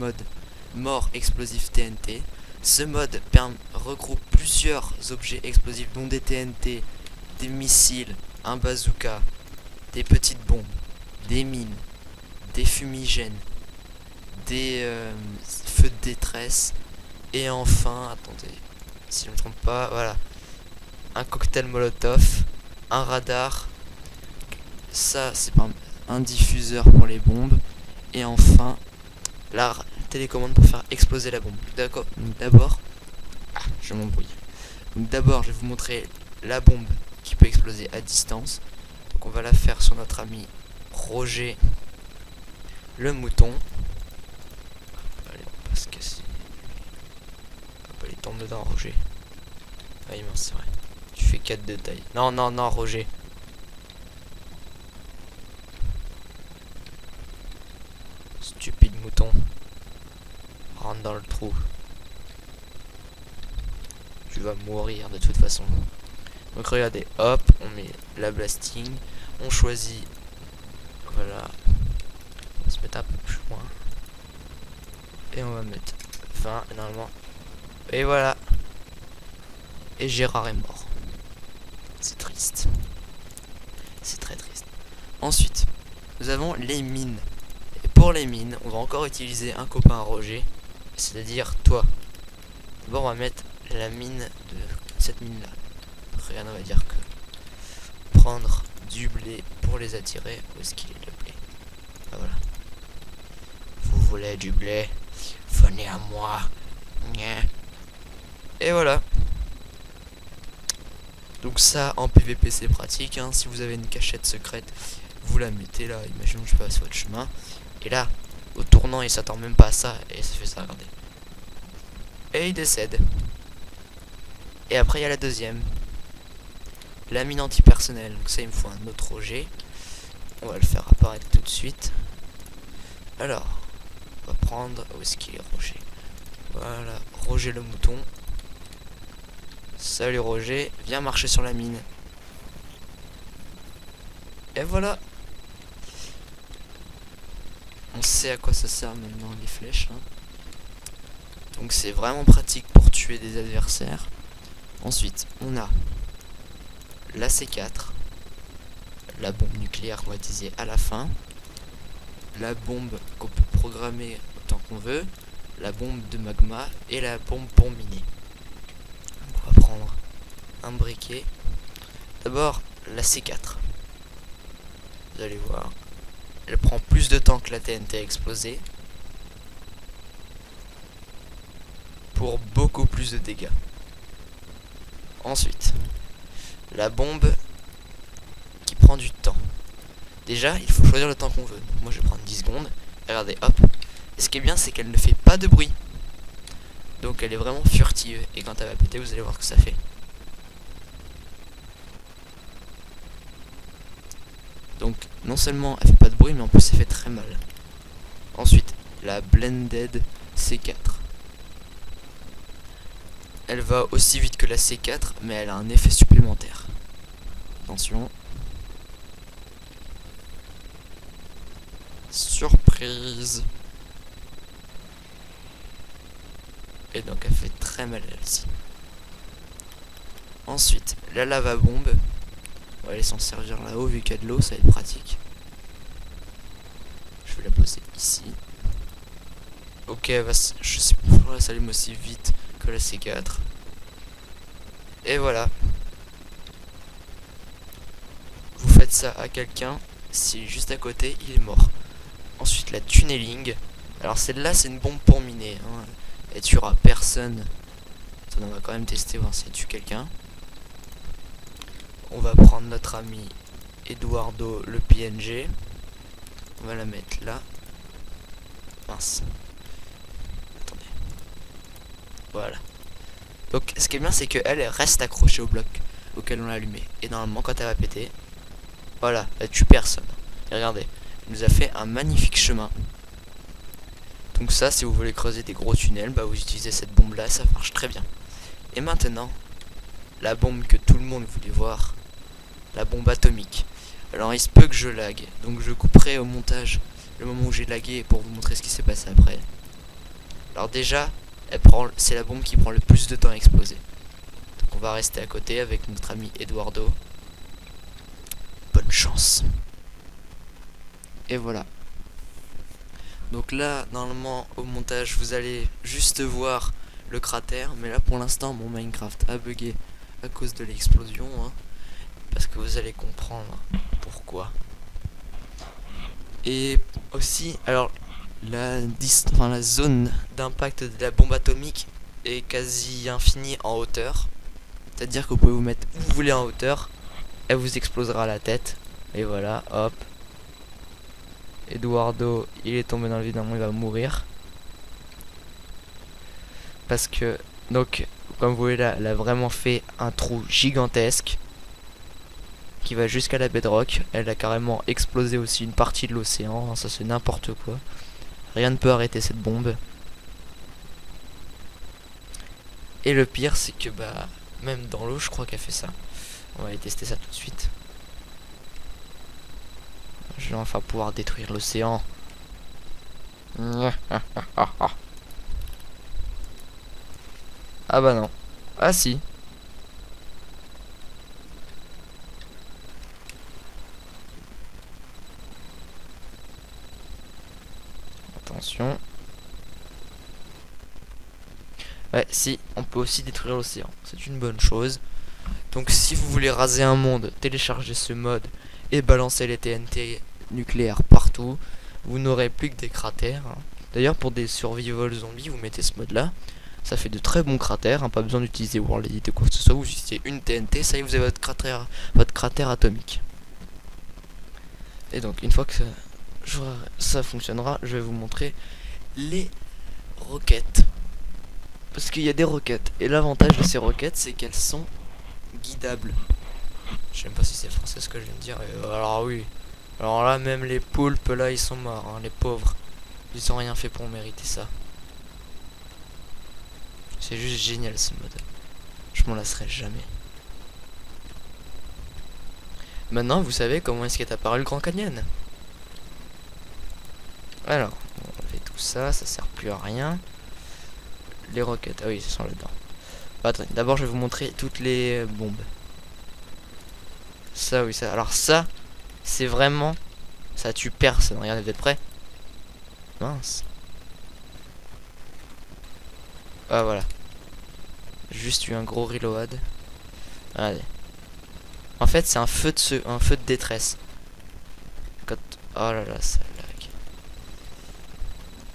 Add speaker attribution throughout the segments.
Speaker 1: mode mort explosif TNT. Ce mode regroupe plusieurs objets explosifs dont des TNT, des missiles, un bazooka, des petites bombes, des mines, des fumigènes, des feux de détresse et enfin, attendez, si je ne me trompe pas, voilà, un cocktail molotov, un radar, ça c'est un diffuseur pour les bombes et enfin la télécommande pour faire exploser la bombe. D'accord. D'abord, je m'embrouille. Donc d'abord, je vais vous montrer la bombe qui peut exploser à distance. Donc on va la faire sur notre ami Roger le mouton. Allez, on va se casser. Hop, allez, tombe dedans, Roger. Ah, mince, c'est vrai. Tu fais 4 de taille. Non, non, non, Roger. Stupide mouton. Rentre dans le trou. Tu vas mourir de toute façon. Donc regardez, hop, on met la blasting. On choisit. Voilà. On va se mettre un peu plus loin. Et on va mettre 20 normalement. Et voilà. Et Gérard est mort. C'est triste. C'est très triste. Ensuite, nous avons les mines. Et pour les mines, on va encore utiliser un copain à Roger. C'est-à-dire toi. D'abord, on va mettre la mine de cette mine-là. Rien, on va dire que prendre du blé pour les attirer. Où est-ce qu'il est le blé? Ah voilà. Vous voulez du blé? Venez à moi. Et voilà. Donc ça en PVP c'est pratique hein. Si vous avez une cachette secrète, vous la mettez là. Imaginons que je passe votre chemin. Et là, au tournant, il s'attend même pas à ça. Et ça fait ça, regardez. Et il décède. Et après il y a la deuxième. La mine antipersonnelle. Donc ça il me faut un autre Roger. On va le faire apparaître tout de suite. Alors, on va prendre... Où est-ce qu'il est Roger? Voilà, Roger le mouton. Salut Roger, viens marcher sur la mine. Et voilà. On sait à quoi ça sert maintenant les flèches hein. Donc c'est vraiment pratique pour tuer des adversaires. Ensuite on a la C4, la bombe nucléaire qu'on va utiliser à la fin, la bombe qu'on peut programmer autant qu'on veut, la bombe de magma et la bombe pour miner. Donc on va prendre un briquet. D'abord la C4. Vous allez voir, elle prend plus de temps que la TNT à exploser pour beaucoup plus de dégâts. Ensuite, la bombe qui prend du temps. Déjà, il faut choisir le temps qu'on veut. Donc moi je vais prendre 10 secondes. Regardez, hop. Et ce qui est bien, c'est qu'elle ne fait pas de bruit. Donc elle est vraiment furtive. Et quand elle va péter, vous allez voir ce que ça fait. Donc non seulement elle fait pas de bruit, mais en plus ça fait très mal. Ensuite, la Blended C4. Elle va aussi vite que la C4, mais elle a un effet supplémentaire. Attention. Surprise. Et donc elle fait très mal elle-ci. Ensuite, la lava bombe. On va aller s'en servir là-haut vu qu'il y a de l'eau, ça va être pratique. Je vais la poser ici. Ok, je sais pas pourquoi elle s'allume aussi vite que la C4. Et voilà. Vous faites ça à quelqu'un, si juste à côté, il est mort. Ensuite, la tunneling. Alors celle-là, c'est une bombe pour miner. Hein. Elle tuera personne. On va quand même tester, voir si elle tue quelqu'un. On va prendre notre ami Eduardo le PNG. On va la mettre là. Mince. Attendez. Voilà. Donc ce qui est bien, c'est qu'elle reste accrochée au bloc auquel on l'a allumé. Et normalement, quand elle va péter, voilà, elle tue personne. Et regardez, elle nous a fait un magnifique chemin. Donc ça, si vous voulez creuser des gros tunnels, bah vous utilisez cette bombe là, ça marche très bien. Et maintenant, la bombe que tout le monde voulait voir, la bombe atomique. Alors il se peut que je lag, donc je couperai au montage le moment où j'ai lagué pour vous montrer ce qui s'est passé après. Alors déjà, c'est la bombe qui prend le plus de temps à exploser. Donc on va rester à côté avec notre ami Eduardo. Bonne chance. Et voilà. Donc là, normalement, au montage, vous allez juste voir le cratère. Mais là, pour l'instant, mon Minecraft a bugué à cause de l'explosion. Hein, parce que vous allez comprendre pourquoi. Et aussi, alors, la zone d'impact de la bombe atomique est quasi infinie en hauteur. C'est-à-dire que vous pouvez vous mettre où vous voulez en hauteur. Elle vous explosera la tête. Et voilà, hop. Eduardo, il est tombé dans le vide, il va mourir. Parce que, donc, comme vous voyez là, elle a vraiment fait un trou gigantesque qui va jusqu'à la bedrock. Elle a carrément explosé aussi une partie de l'océan. Ça, c'est n'importe quoi. Rien ne peut arrêter cette bombe. Et le pire, c'est que, bah, même dans l'eau, je crois qu'elle fait ça. On va aller tester ça tout de suite. Je vais enfin pouvoir détruire l'océan. Ah bah non. Ah si. Attention. Ouais, si, on peut aussi détruire l'océan. C'est une bonne chose. Donc si vous voulez raser un monde, téléchargez ce mode et balancez les TNT nucléaires partout. Vous n'aurez plus que des cratères. D'ailleurs, pour des survival zombies, vous mettez ce mode là. Ça fait de très bons cratères, hein, pas besoin d'utiliser World Edit ou quoi que ce soit. Vous utilisez une TNT, ça y est, vous avez votre cratère atomique. Et donc, une fois que ça fonctionnera, je vais vous montrer les roquettes. Parce qu'il y a des roquettes. Et l'avantage de ces roquettes, c'est qu'elles sont guidables. Je sais même pas si c'est français ce que je viens de dire. Alors oui. Alors là, même les poulpes, là, ils sont morts, hein, les pauvres. Ils ont rien fait pour mériter ça. C'est juste génial ce mode. Je m'en lasserai jamais. Maintenant, vous savez comment est-ce qu'est apparu le Grand Canyon. Alors, on fait tout ça, ça sert plus à rien. Les roquettes, ah oui, ce sont là-dedans. Attendez, d'abord je vais vous montrer toutes les bombes. Ça, oui, ça. Alors ça, c'est vraiment... Ça tue personne. Regardez, vous êtes prêts? Mince. Ah, voilà. Juste eu un gros reload. Regardez. En fait, c'est un feu de détresse. Quand... Oh là là, ça lag.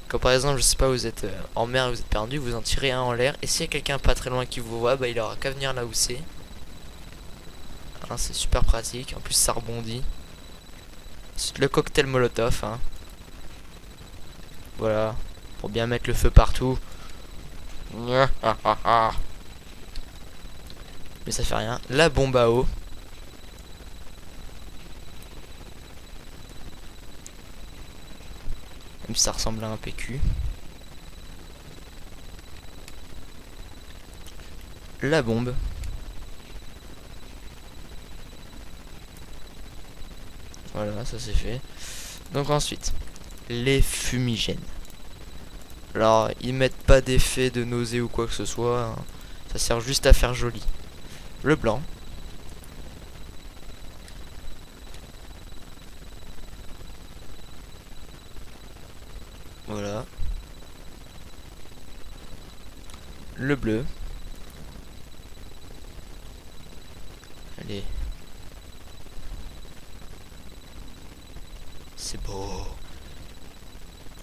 Speaker 1: Quand par exemple, je sais pas, vous êtes en mer et vous êtes perdu, vous en tirez un en l'air. Et s'il y a quelqu'un pas très loin qui vous voit, bah il aura qu'à venir là où c'est. Hein, c'est super pratique. En plus, ça rebondit. C'est le cocktail Molotov. Hein. Voilà. Pour bien mettre le feu partout. Mais ça fait rien. La bombe à eau. Même si ça ressemble à un PQ. La bombe. Voilà, ça c'est fait. Donc ensuite, les fumigènes. Alors, ils mettent pas d'effet de nausée ou quoi que ce soit. Hein. Ça sert juste à faire joli. Le blanc. Voilà. Le bleu. Allez. C'est beau.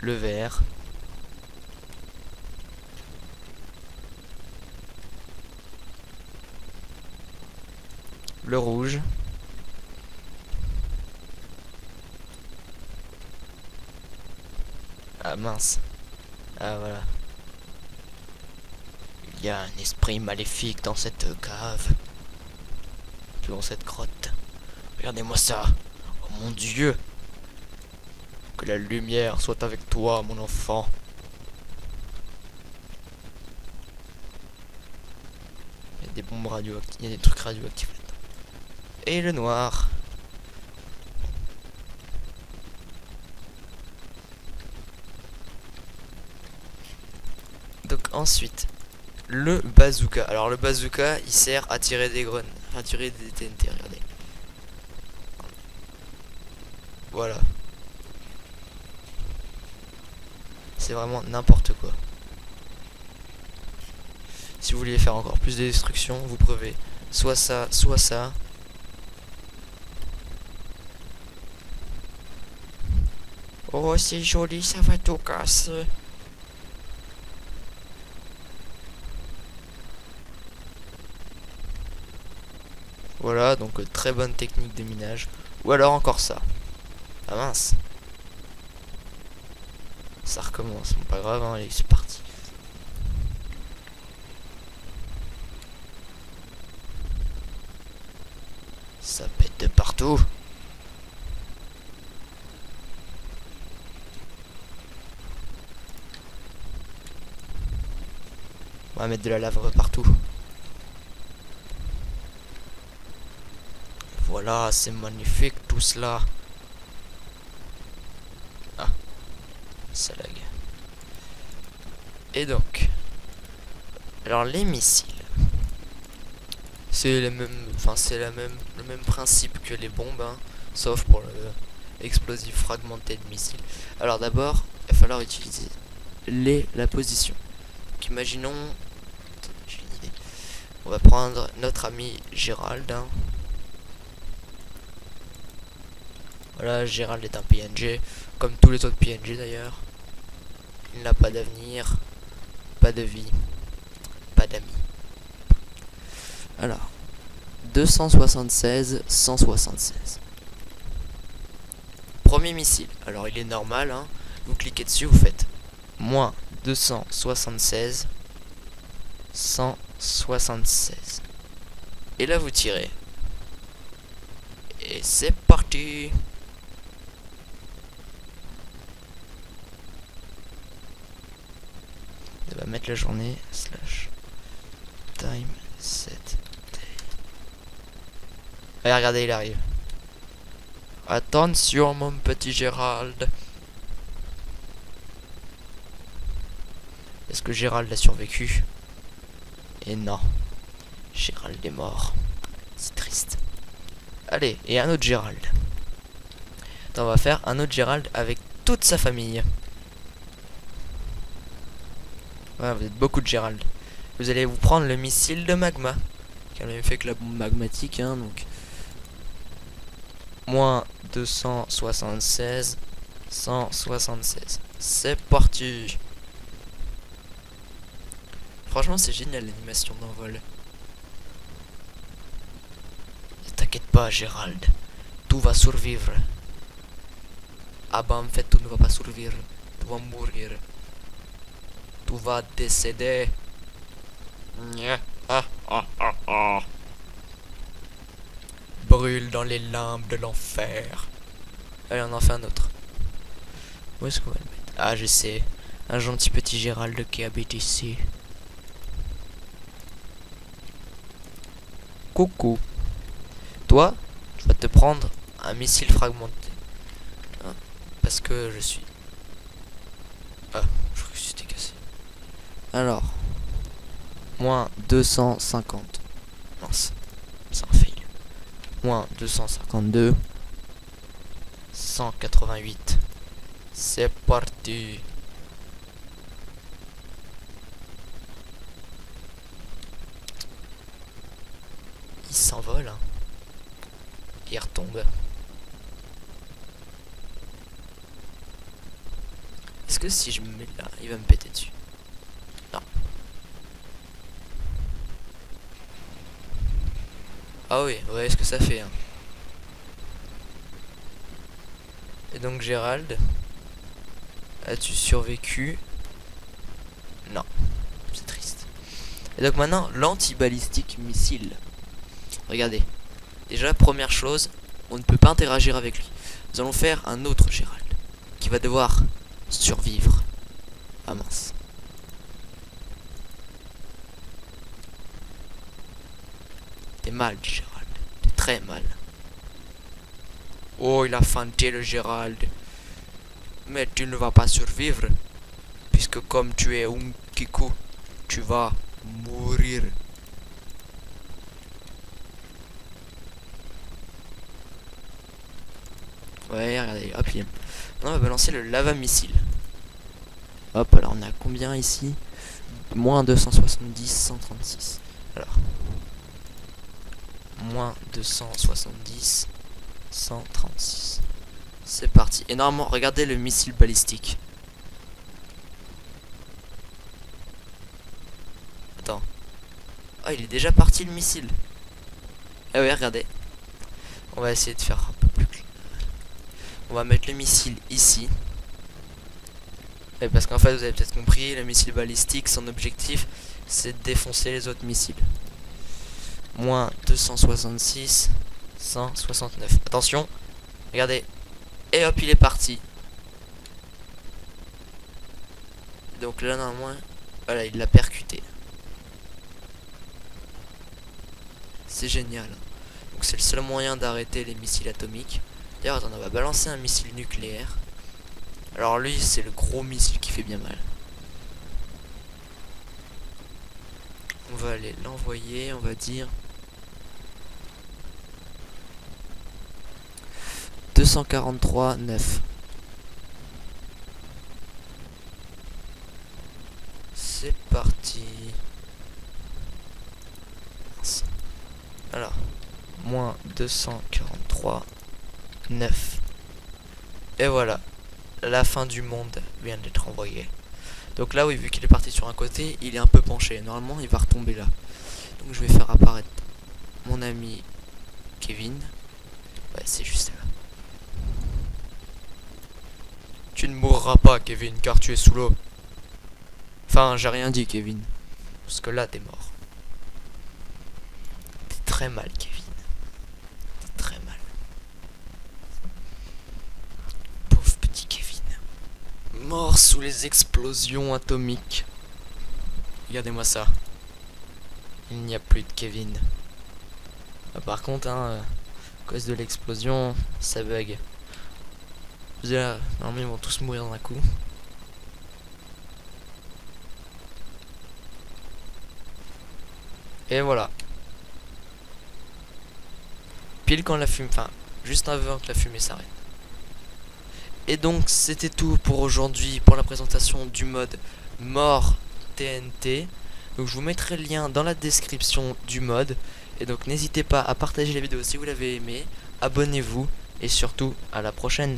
Speaker 1: Le vert. Le rouge. Ah mince. Ah voilà. Il y a un esprit maléfique dans cette cave. Dans cette grotte. Regardez-moi ça. Oh mon Dieu. Que la lumière soit avec toi, mon enfant. Il y a des bombes radioactives. Il y a des trucs radioactifs là-dedans. Et le noir. Donc ensuite, le bazooka. Alors le bazooka, il sert à tirer des grenades, à tirer des TNT, regardez. Voilà. C'est vraiment n'importe quoi. Si vous voulez faire encore plus de destruction, vous prenez soit ça, soit ça. Oh, c'est joli, ça va tout casser. Voilà, donc très bonne technique de minage. Ou alors encore ça. Ah mince. Ça recommence, bon, pas grave, hein, allez, c'est parti. Ça pète de partout. On va mettre de la lave partout. Voilà, c'est magnifique tout cela. Ah, ça lag. Et donc, alors les missiles, c'est le même principe que les bombes, hein, sauf pour le explosif fragmenté de missiles. Alors d'abord, il va falloir utiliser la position. Donc imaginons, j'ai une idée. On va prendre notre ami Gérald. Hein. Voilà, Gérald est un PNG, comme tous les autres PNG d'ailleurs. Il n'a pas d'avenir, pas de vie, pas d'amis. Alors, 276, 176. Premier missile. Alors il est normal, hein. Vous cliquez dessus, vous faites moins 276, 176. Et là vous tirez. Et c'est parti. On va mettre la journée slash time set day. Allez, regardez, il arrive. Attention mon petit Gérald. Est-ce que Gérald a survécu? Et non, Gérald est mort. C'est triste. Allez, et un autre Gérald. Attends, on va faire un autre Gérald avec toute sa famille. Voilà, vous êtes beaucoup de Gérald. Vous allez vous prendre le missile de magma, qui a le même fait que la bombe magmatique, hein, donc. Moins 276, 176. C'est parti. Franchement, c'est génial l'animation d'envol. Ne t'inquiète pas, Gérald. Tout va survivre. Ah bah, en fait, tout ne va pas survivre. Tout va mourir. Tout va décéder. Brûle dans les limbes de l'enfer. Allez, on en fait un autre. Où est-ce qu'on va le mettre? Ah, je sais. Un gentil petit Gérald qui habite ici. Coucou. Toi, je vais te prendre un missile fragmenté. Hein, parce que je suis... Ah, je crois que c'était cassé. Alors, moins 250. Mince, c'est un fail. Moins 252. 188. C'est parti. Il s'envole, hein. Il retombe. Est-ce que si je me mets là, il va me péter dessus? Non. Ah oui, ouais, est-ce que ça fait, hein. Et donc Gérald, as-tu survécu? Non, c'est triste. Et donc maintenant, l'anti-balistique missile. Regardez. Déjà, première chose, on ne peut pas interagir avec lui. Nous allons faire un autre Gérald, qui va devoir survivre. Ah mince. T'es mal, Gérald. T'es très mal. Oh, il a feinté le Gérald. Mais tu ne vas pas survivre, puisque comme tu es un Kiku, tu vas mourir. Ouais, regardez, hop, on va balancer le lava missile. Hop, alors on a combien ici? Moins 270, 136. Alors, moins 270, 136. C'est parti. Et normalement, regardez le missile balistique. Attends. Oh, il est déjà parti le missile. Ah ouais, regardez. On va essayer de faire un peu plus clair. On va mettre le missile ici. Et parce qu'en fait, vous avez peut-être compris, le missile balistique, son objectif, c'est de défoncer les autres missiles. Moins 266, 169. Attention, regardez. Et hop, il est parti. Donc là, normalement, voilà, il l'a percuté. C'est génial. Donc c'est le seul moyen d'arrêter les missiles atomiques. D'ailleurs, attends, on va balancer un missile nucléaire. Alors lui, c'est le gros missile qui fait bien mal. On va aller l'envoyer, on va dire 243,9. C'est parti. Alors, moins 243,9. Et voilà, la fin du monde vient d'être envoyée. Donc là, oui, vu qu'il est parti sur un côté, il est un peu penché. Normalement, il va retomber là. Donc je vais faire apparaître mon ami Kevin. Ouais, c'est juste là. Tu ne mourras pas, Kevin, car tu es sous l'eau. Enfin, j'ai rien dit, Kevin. Parce que là, t'es mort. T'es très mal, Kevin. T'es très mal. Pauvre petit Kevin. Mort sous les explosions atomiques. Regardez-moi ça. Il n'y a plus de Kevin. Ah, par contre, à cause de l'explosion, ça bug. Là, normalement, ils vont tous mourir d'un coup. Et voilà. Pile quand la fumée... Enfin, juste avant que la fumée s'arrête. Et donc, c'était tout pour aujourd'hui, pour la présentation du mode mort TNT. Donc, je vous mettrai le lien dans la description du mode. Et donc, n'hésitez pas à partager la vidéo si vous l'avez aimé. Abonnez-vous. Et surtout, à la prochaine.